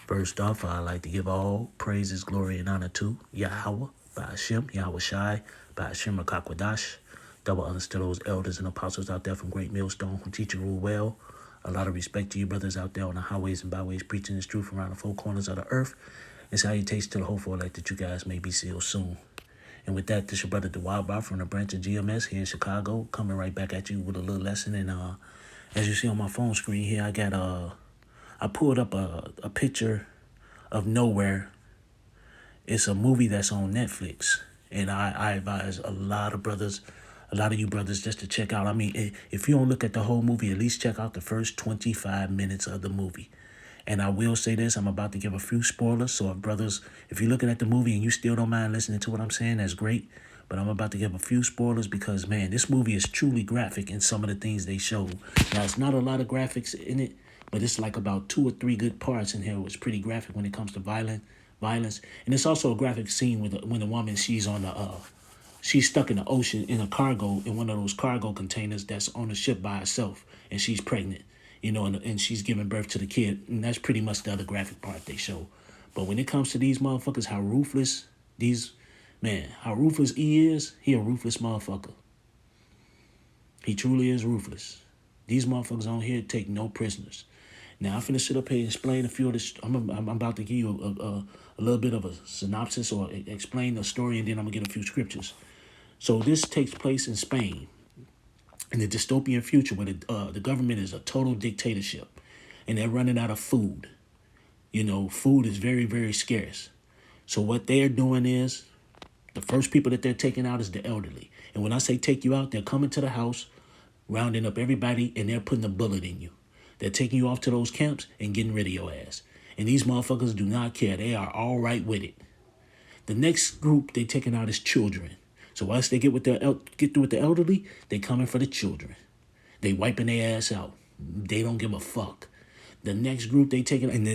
First off, I'd like to give all praises, glory, and honor to Yahweh, Ba'ashem, Yahweh Shai, Ba'ashem Rakakwadash. Double honors to those elders and apostles out there from Great Millstone who teach and rule well. A lot of respect to you brothers out there on the highways and byways preaching this truth around the four corners of the earth. And salutations to the hopeful elect that you guys may be sealed soon. And with that, this your brother DeWildbar from the branch of GMS here in Chicago, coming right back at you with a little lesson. And as you see on my phone screen here, I pulled up a picture of Nowhere. It's a movie that's on Netflix, and I advise a lot of you brothers just to check out. I mean, if you don't look at the whole movie, at least check out the first 25 minutes of the movie. And I will say this, I'm about to give a few spoilers, so if you're looking at the movie and you still don't mind listening to what I'm saying, that's great. But I'm about to give a few spoilers because, man, this movie is truly graphic in some of the things they show. Now, it's not a lot of graphics in it, but it's like about 2 or 3 good parts in here. It's pretty graphic when it comes to violence. And it's also a graphic scene when the woman, she's stuck in the ocean in in one of those cargo containers that's on a ship by herself, and she's pregnant, and she's giving birth to the kid. And that's pretty much the other graphic part they show. But when it comes to these motherfuckers, how ruthless he a ruthless motherfucker. He truly is ruthless. These motherfuckers on here take no prisoners. Now, I'm finna sit up here and explain a few of this. I'm about to give you a little bit of a synopsis or explain the story, and then I'm gonna get a few scriptures. So this takes place in Spain, in the dystopian future where the government is a total dictatorship, and they're running out of food. Food is very, very scarce. So what they're doing is, the first people that they're taking out is the elderly. And when I say take you out, they're coming to the house, rounding up everybody, and they're putting a bullet in you. They're taking you off to those camps and getting rid of your ass. And these motherfuckers do not care. They are all right with it. The next group they taking out is children. So once they get through with the elderly, they coming for the children. They wiping their ass out. They don't give a fuck. The next group they taking, and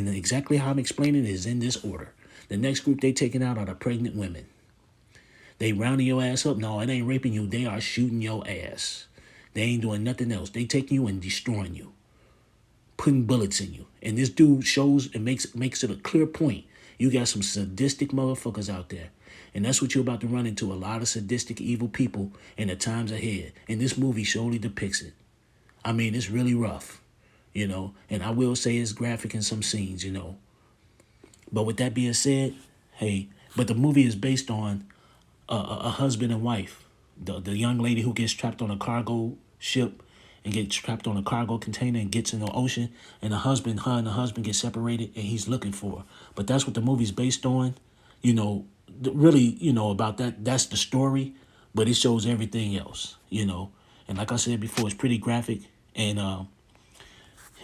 exactly how I'm explaining it is in this order. The next group they taking out are the pregnant women. They rounding your ass up. No, it ain't raping you. They are shooting your ass. They ain't doing nothing else. They taking you and destroying you, putting bullets in you. And this dude shows and makes it a clear point. You got some sadistic motherfuckers out there. And that's what you're about to run into, a lot of sadistic, evil people in the times ahead. And this movie surely depicts it. I mean, it's really rough, And I will say it's graphic in some scenes, But with that being said, but the movie is based on a husband and wife. The young lady who gets trapped on a cargo ship and gets trapped on a cargo container and gets in the ocean, and her and the husband get separated, and he's looking for her. But that's what the movie's based on. Really, about that. That's the story, but it shows everything else. And like I said before, it's pretty graphic, and I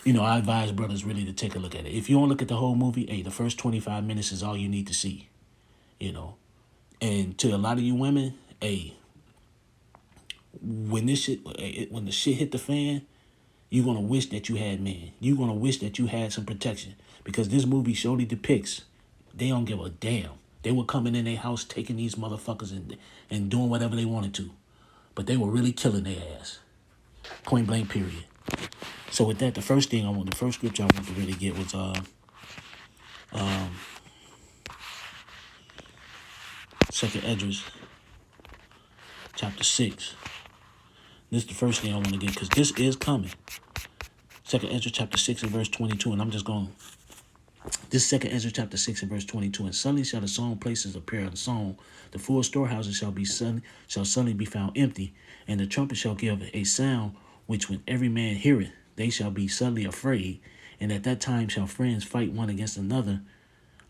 advise brothers really to take a look at it. If you don't look at the whole movie, the first 25 minutes is all you need to see. And to a lot of you women, when the shit hit the fan, you're gonna wish that you had men. You're gonna wish that you had some protection, because this movie surely depicts they don't give a damn. They were coming in their house, taking these motherfuckers and doing whatever they wanted to, but they were really killing their ass. Point blank, period. So with that, the first scripture I want to really get was Second Esdras, chapter 6. This is the first thing I want to get, because this is coming. Second Esdras chapter 6 and verse 22, and I'm just going. This Second Esdras chapter 6 and verse 22, and suddenly shall the sown places appear of the sown. The full storehouses shall suddenly be found empty, and the trumpet shall give a sound, which when every man heareth, they shall be suddenly afraid. And at that time shall friends fight one against another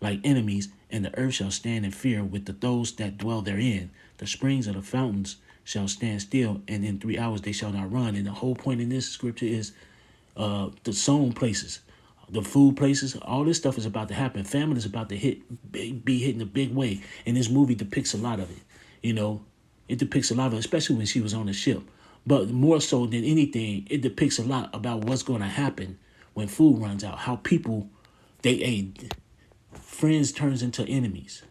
like enemies, and the earth shall stand in fear with those that dwell therein. The springs of the fountains shall stand still, and in 3 hours they shall not run. And the whole point in this scripture is the sown places, the food places. All this stuff is about to happen. Famine is about to be hit in a big way, and this movie depicts a lot of it. It depicts a lot of it, especially when she was on the ship. But more so than anything, it depicts a lot about what's going to happen when food runs out. How people, friends turns into enemies.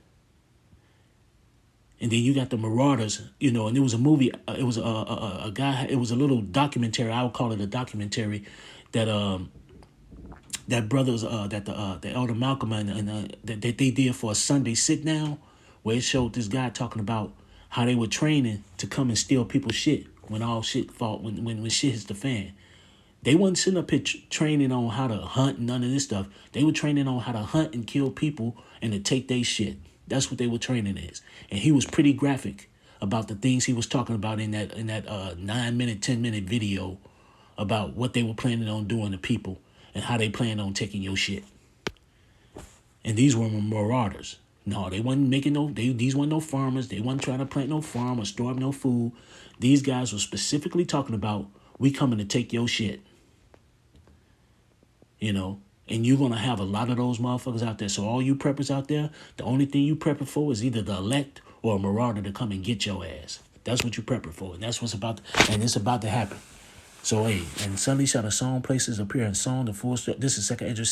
And then you got the Marauders, and it was a movie. It was a guy. It was a little documentary. I would call it a documentary that that brothers that the elder Malcolm and that they did for a Sunday sit down, where it showed this guy talking about how they were training to come and steal people's shit when all shit fall when shit hits the fan. They wasn't sitting up here training on how to hunt and none of this stuff. They were training on how to hunt and kill people and to take their shit. That's what they were training is. And he was pretty graphic about the things he was talking about in that 9-minute, 10-minute video about what they were planning on doing to people and how they planned on taking your shit. And these were marauders. No, they wasn't making these weren't no farmers. They wasn't trying to plant no farm or store up no food. These guys were specifically talking about, we coming to take your shit. You know, and you're going to have a lot of those motherfuckers out there. So all you preppers out there, the only thing you prepping for is either the elect or a marauder to come and get your ass. That's what you prepping for. And that's what's about and it's about to happen. So hey, and suddenly shall the sown places appear in song, the full story. This is 2nd Ezra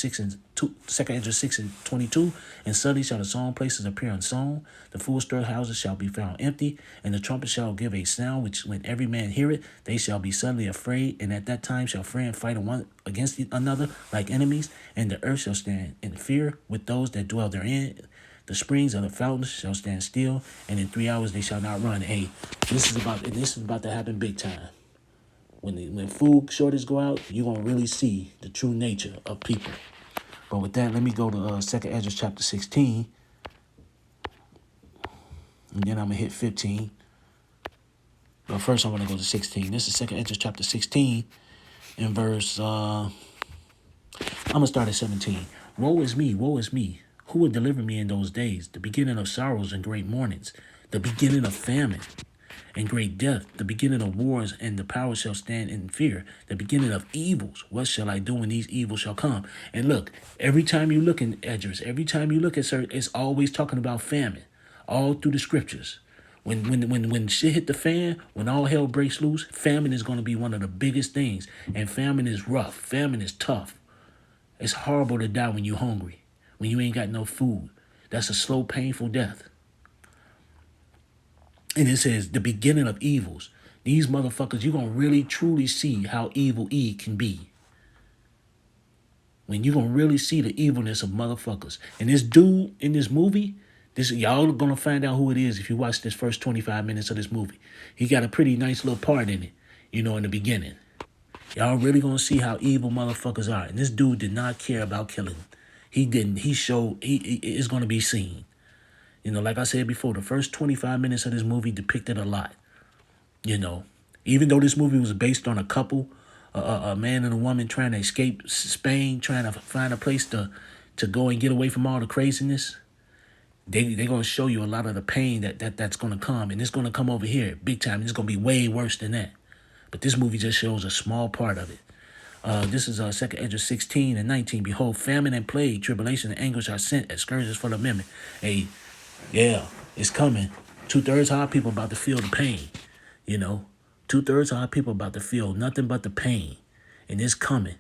6 and 22. And suddenly shall the sown places appear in song, the full storehouses shall be found empty, and the trumpet shall give a sound which when every man hear it, they shall be suddenly afraid, and at that time shall friend fight one against another like enemies, and the earth shall stand in fear with those that dwell therein. The springs of the fountains shall stand still, and in 3 hours they shall not run. Hey, this is about to happen big time. When food shortages go out, you're going to really see the true nature of people. But with that, let me go to 2nd Ezra chapter 16. And then I'm going to hit 15. But first I'm going to go to 16. This is 2nd Ezra chapter 16 in verse... I'm going to start at 17. Woe is me, woe is me. Who will deliver me in those days? The beginning of sorrows and great mournings. The beginning of famine and great death, the beginning of wars, and the power shall stand in fear, the beginning of evils. What shall I do when these evils shall come? And look, every time you look in Esdras, every time you look at certain, it's always talking about famine, all through the scriptures. When shit hit the fan, when all hell breaks loose, famine is going to be one of the biggest things. And famine is rough. Famine is tough. It's horrible to die when you're hungry, when you ain't got no food. That's a slow, painful death. And it says, the beginning of evils. These motherfuckers, you're going to really, truly see how evil E can be. When you're going to really see the evilness of motherfuckers. And this dude in this movie, y'all going to find out who it is if you watch this first 25 minutes of this movie. He got a pretty nice little part in it, in the beginning. Y'all really going to see how evil motherfuckers are. And this dude did not care about killing. He didn't. He showed, it's going to be seen. Like I said before, the first 25 minutes of this movie depicted a lot. Even though this movie was based on a couple, a man and a woman trying to escape Spain, trying to find a place to go and get away from all the craziness, they're going to show you a lot of the pain that's going to come. And it's going to come over here big time. It's going to be way worse than that. But this movie just shows a small part of it. This is 2nd Ezra 16 and 19. Behold, famine and plague, tribulation and anguish are sent as scourges for the memory. Yeah, it's coming. 2/3 of our people about to feel the pain, 2/3 of our people about to feel nothing but the pain. And it's coming,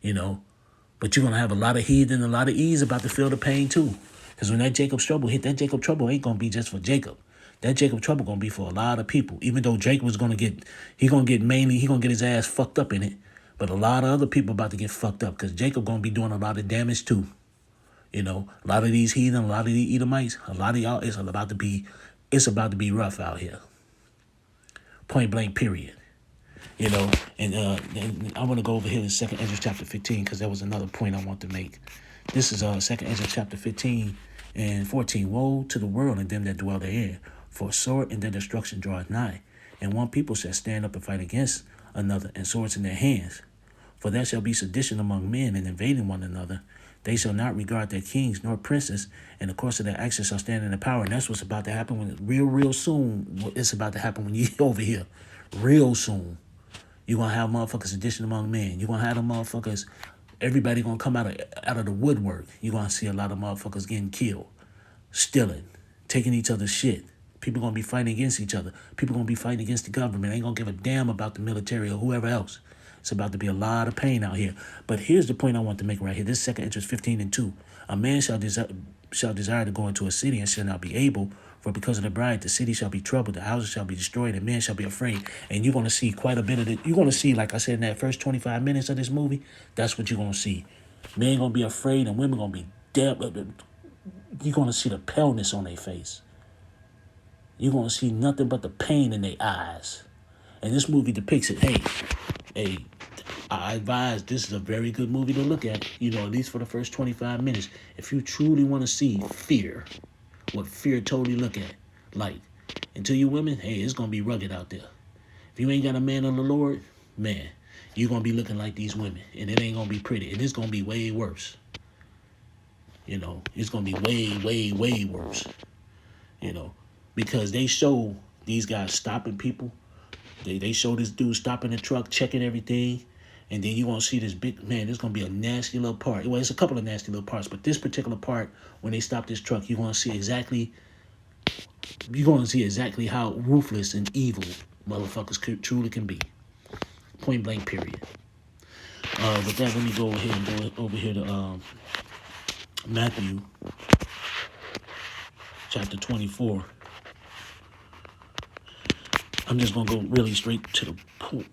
But you're going to have a lot of heathen, a lot of ease about to feel the pain too. Because when that Jacob's trouble hit, that Jacob trouble ain't going to be just for Jacob. That Jacob trouble going to be for a lot of people. Even though Jacob was going to get, he going to get his ass fucked up in it. But a lot of other people about to get fucked up because Jacob going to be doing a lot of damage too. A lot of these heathen, a lot of these Edomites, a lot of y'all, it's about to be rough out here. Point blank, period. And I want to go over here to 2nd Ezra chapter 15 because that was another point I want to make. This is 2nd Ezra chapter 15 and 14. Woe to the world and them that dwell therein, for sword and their destruction draweth nigh. And one people shall stand up and fight against another, and swords in their hands. For there shall be sedition among men and invading one another. They shall not regard their kings nor princes, and the course of their actions shall stand in the power. And that's what's about to happen when real soon. It's about to happen when you over here. Real soon. You're going to have motherfuckers sedition among men. You're going to have them motherfuckers, everybody going to come out of the woodwork. You're going to see a lot of motherfuckers getting killed, stealing, taking each other's shit. People going to be fighting against each other. People going to be fighting against the government. They ain't going to give a damn about the military or whoever else. It's about to be a lot of pain out here. But here's the point I want to make right here. This 2nd Ezra 15 and 2. A man shall desire to go into a city and shall not be able, for because of the bride, the city shall be troubled, the houses shall be destroyed, and men shall be afraid. And you're going to see quite a bit of it. You're going to see, like I said, in that first 25 minutes of this movie, that's what you're going to see. Men gonna be afraid and women gonna be dead. You're gonna see the paleness on their face. You're gonna see nothing but the pain in their eyes. And this movie depicts it. Hey, I advise this is a very good movie to look at, at least for the first 25 minutes. If you truly want to see fear, what fear totally look at. Like, until you women, hey, it's going to be rugged out there. If you ain't got a man on the Lord, man, you're going to be looking like these women. And it ain't going to be pretty. And it's going to be way worse. It's going to be way, way, way worse. Because they show these guys stopping people. They show this dude stopping the truck, checking everything. And then you're going to see this big, man, there's going to be a nasty little part. Well, it's a couple of nasty little parts. But this particular part, when they stop this truck, you're going to see exactly how ruthless and evil motherfuckers truly can be. Point blank, period. With that, let me go ahead and go over here to Matthew chapter 24. I'm just going to go really straight to the point.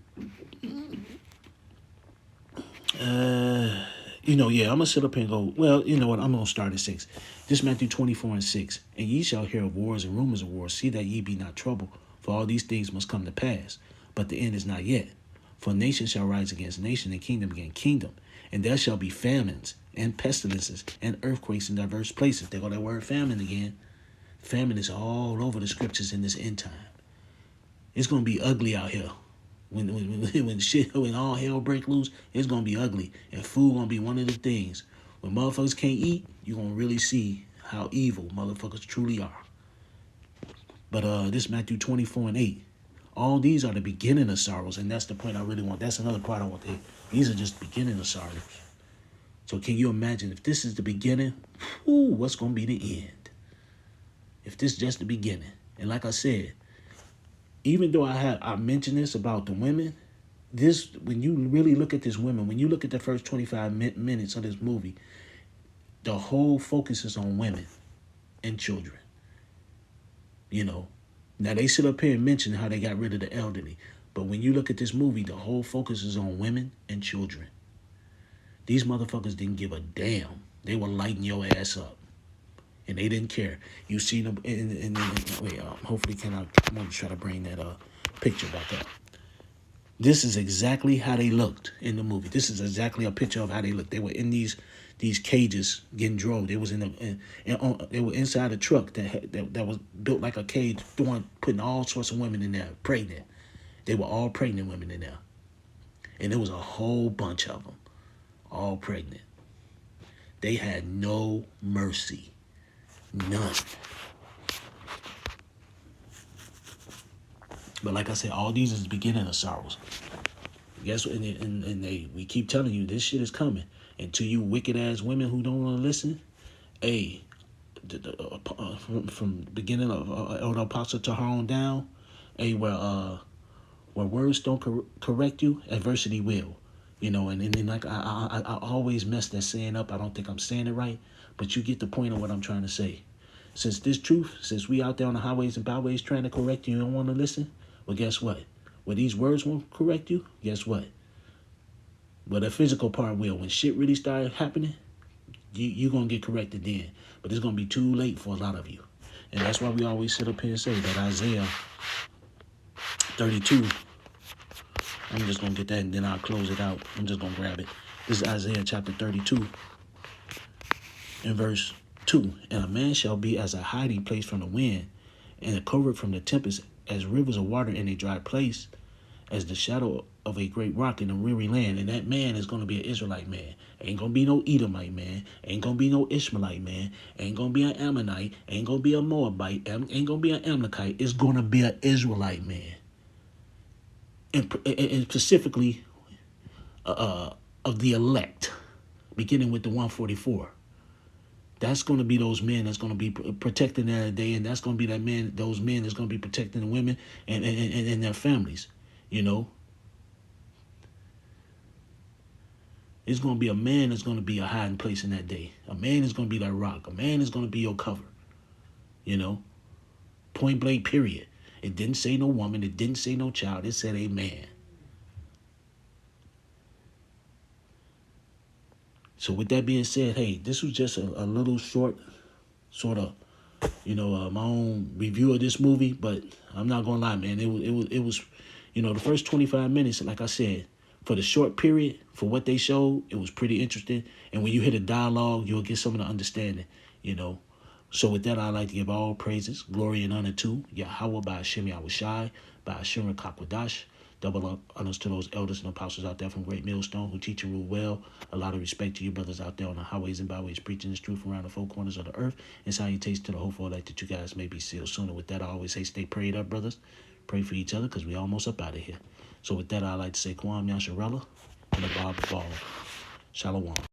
I'm going to sit up here and go, well, you know what, I'm going to start at 6. This Matthew 24 and 6. And ye shall hear of wars and rumors of wars. See that ye be not troubled, for all these things must come to pass. But the end is not yet. For nation shall rise against nation, and kingdom against kingdom. And there shall be famines, and pestilences, and earthquakes in diverse places. There go that word famine again. Famine is all over the scriptures in this end time. It's going to be ugly out here. When all hell break loose, it's going to be ugly. And food going to be one of the things. When motherfuckers can't eat, you're going to really see how evil motherfuckers truly are. But this Matthew 24 and 8. All these are the beginning of sorrows. And that's the point I really want. That's another part I want to hit. These are just the beginning of sorrows. So can you imagine if this is the beginning, what's going to be the end? If this is just the beginning. And like I said, even though I mentioned this about the women, when you really look at this women, when you look at the first 25 minutes of this movie, the whole focus is on women and children. Now they sit up here and mention how they got rid of the elderly. But when you look at this movie, the whole focus is on women and children. These motherfuckers didn't give a damn. They were lighting your ass up. And they didn't care. You see them, hopefully I want to try to bring that picture back up. This is exactly how they looked in the movie. This is exactly a picture of how they looked. They were in these cages getting drove. They was they were inside a truck that was built like a cage, putting all sorts of women in there, pregnant. They were all pregnant women in there. And there was a whole bunch of them, all pregnant. They had no mercy. None. But like I said, all these is the beginning of sorrows. Guess what? And we keep telling you this shit is coming. And to you wicked ass women who don't want to listen, from the beginning of Elder Apostle to her on down, where words don't correct you, adversity will. And then like I always mess that saying up. I don't think I'm saying it right, but you get the point of what I'm trying to say. Since we out there on the highways and byways trying to correct you, you don't want to listen, well, guess what? When these words won't correct you, guess what? Well, the physical part will. When shit really started happening, you're going to get corrected then. But it's going to be too late for a lot of you. And that's why we always sit up here and say that Isaiah 32, I'm just going to get that and then I'll close it out. I'm just going to grab it. This is Isaiah chapter 32 in verse 2. And a man shall be as a hiding place from the wind, and a covert from the tempest, as rivers of water in a dry place, as the shadow of a great rock in a weary land. And that man is going to be an Israelite man. Ain't going to be no Edomite man. Ain't going to be no Ishmaelite man. Ain't going to be an Ammonite. Ain't going to be a Moabite. Ain't going to be an Amalekite. It's going to be an Israelite man. And specifically of the elect, beginning with the 144. That's going to be those men that's going to be protecting that day, and that's going to be those men that's going to be protecting the women and their families. It's going to be a man that's going to be a hiding place in that day. A man is going to be that rock. A man is going to be your cover. Point blank, period. It didn't say no woman. It didn't say no child. It said a man. So with that being said, hey, this was just a little short, sort of, my own review of this movie. But I'm not gonna lie, man, it was, the first 25 minutes, like I said, for the short period for what they showed, it was pretty interesting. And when you hear the dialogue, you'll get some of the understanding, you know. So with that, I'd like to give all praises, glory, and honor to Yahweh by Hashem Yahushai, by Hashem Kakwadash. Double up honors to those elders and apostles out there from Great Millstone who teach and rule well. A lot of respect to you brothers out there on the highways and byways preaching this truth around the four corners of the earth. And salutations to the hopeful elect that you guys may be sealed sooner. With that, I always say stay prayed up, brothers. Pray for each other because we almost up out of here. So with that, I'd like to say Kwam Yasharella and the Bob Ball. Shalom.